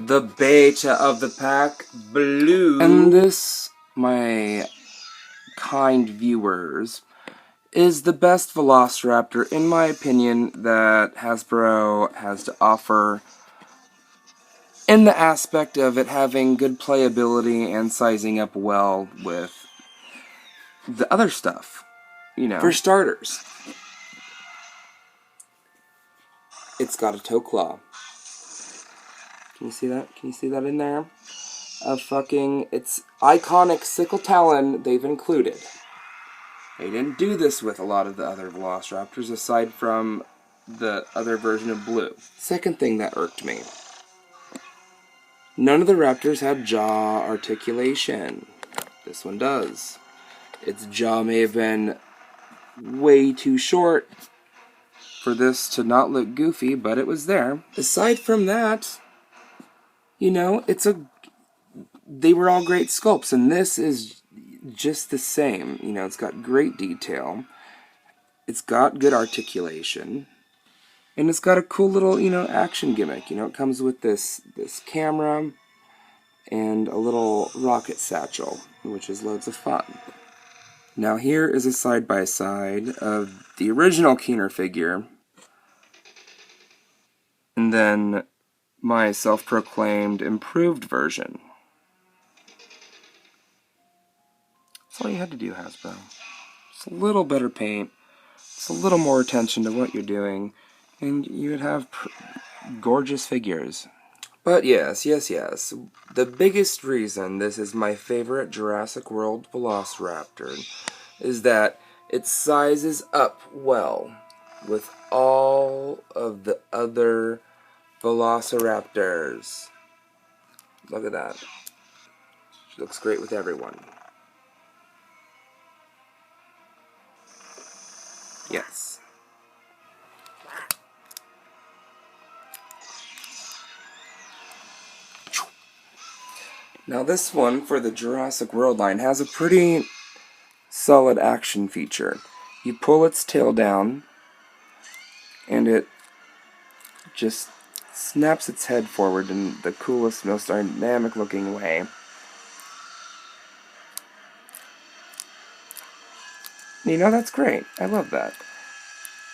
the beta of the pack, Blue. And this, my kind viewers, is the best Velociraptor, in my opinion, that Hasbro has to offer, in the aspect of it having good playability and sizing up well with the other stuff, you know. For starters, it's got a toe claw. Can you see that? Can you see that in there? It's iconic sickle talon they've included. They didn't do this with a lot of the other Velociraptors, aside from the other version of Blue. Second thing that irked me. None of the raptors had jaw articulation. This one does. Its jaw may have been way too short for this to not look goofy, but it was there. Aside from that, you know, they were all great sculpts, and this is just the same. You know, it's got great detail. It's got good articulation. And it's got a cool little, you know, action gimmick. You know, it comes with this camera and a little rocket satchel, which is loads of fun. Now here is a side-by-side of the original Keener figure, and then my self-proclaimed improved version. That's all you had to do, Hasbro. Just a little better paint, just a little more attention to what you're doing, and you would have gorgeous figures. But yes. The biggest reason this is my favorite Jurassic World Velociraptor is that it sizes up well with all of the other Velociraptors. Look at that. She looks great with everyone. Yes. Now this one, for the Jurassic World line, has a pretty solid action feature. You pull its tail down, and it just snaps its head forward in the coolest, most dynamic looking way. You know, that's great. I love that.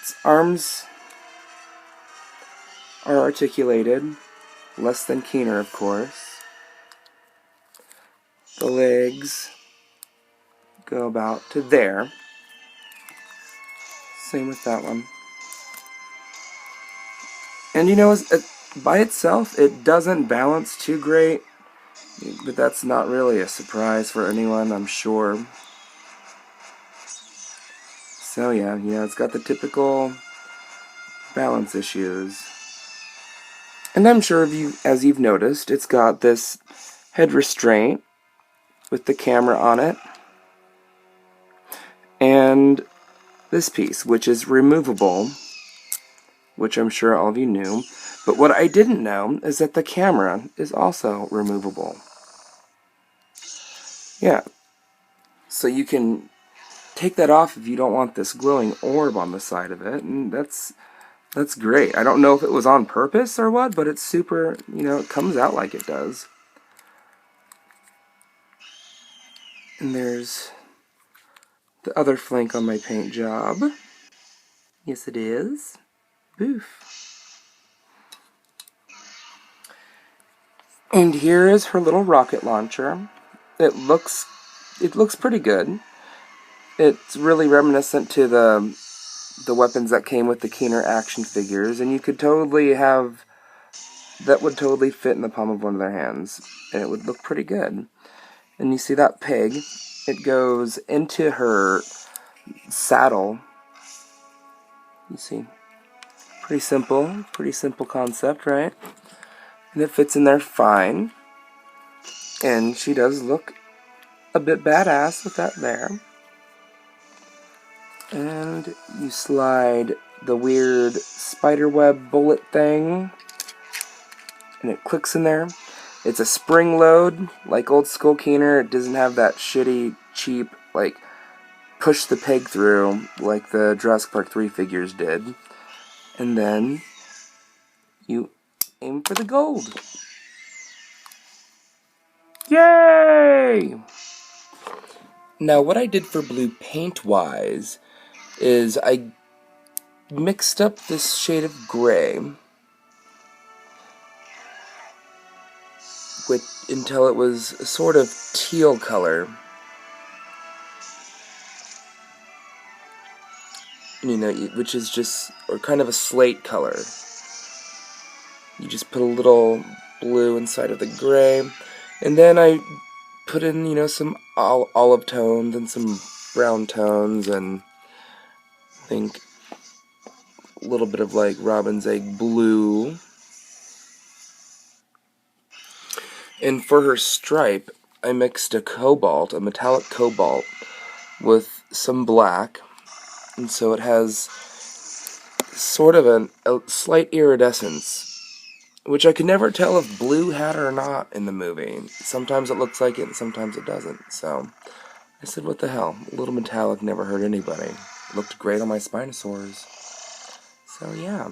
Its arms are articulated, less than Keener, of course. The legs go about to there. Same with that one. And you know, by itself, it doesn't balance too great, but that's not really a surprise for anyone, I'm sure. So yeah, you know, it's got the typical balance issues. And I'm sure as you've noticed, it's got this head restraint with the camera on it, and this piece, which is removable, which I'm sure all of you knew. But what I didn't know is that the camera is also removable. Yeah. So you can take that off if you don't want this glowing orb on the side of it, and that's great. I don't know if it was on purpose or what, but it's super, you know, it comes out like it does. And there's the other flank on my paint job. Yes, it is. Boof. And here is her little rocket launcher. It looks pretty good. It's really reminiscent to the weapons that came with the Keener action figures, and you could totally have that would totally fit in the palm of one of their hands, and it would look pretty good. And you see that peg? It goes into her saddle. You see, pretty simple concept, right? And it fits in there fine. And she does look a bit badass with that there. And you slide the weird spiderweb bullet thing, and it clicks in there. It's a spring load, like old school Keener. It doesn't have that shitty, cheap, like, push the peg through like the Jurassic Park 3 figures did. And then you aim for the gold. Yay! Now, what I did for blue paint-wise is I mixed up this shade of gray until it was a sort of teal color. You know, which is just, or kind of a slate color. You just put a little blue inside of the gray, and then I put in, you know, some olive tones and some brown tones, and I think a little bit of like robin's egg blue. And for her stripe, I mixed a metallic cobalt, with some black, and so it has sort of a slight iridescence, which I could never tell if blue had or not in the movie. Sometimes it looks like it, and sometimes it doesn't. So I said, what the hell? A little metallic never hurt anybody. It looked great on my Spinosaurs. So yeah.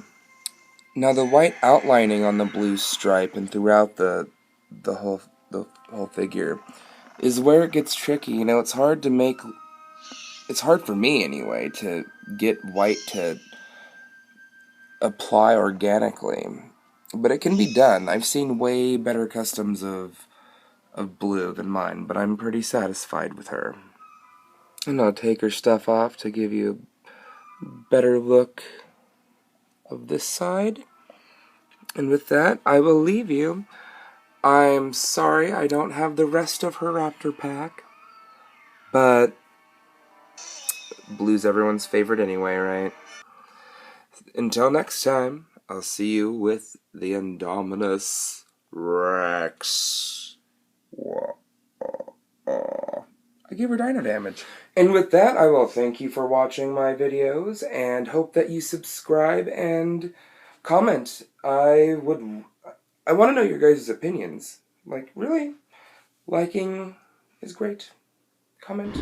Now the white outlining on the blue stripe and throughout the whole figure is where it gets tricky. You know, it's hard for me anyway to get white to apply organically, but it can be done. I've seen way better customs of blue than mine, but I'm pretty satisfied with her. And I'll take her stuff off to give you a better look of this side. And with that, I will leave you. I'm sorry I don't have the rest of her raptor pack, but blue's everyone's favorite anyway, right? Until next time, I'll see you with the Indominus Rex. I gave her dino damage. And with that, I will thank you for watching my videos, and hope that you subscribe and comment. I want to know your guys' opinions. Like, really? Liking is great. Comment.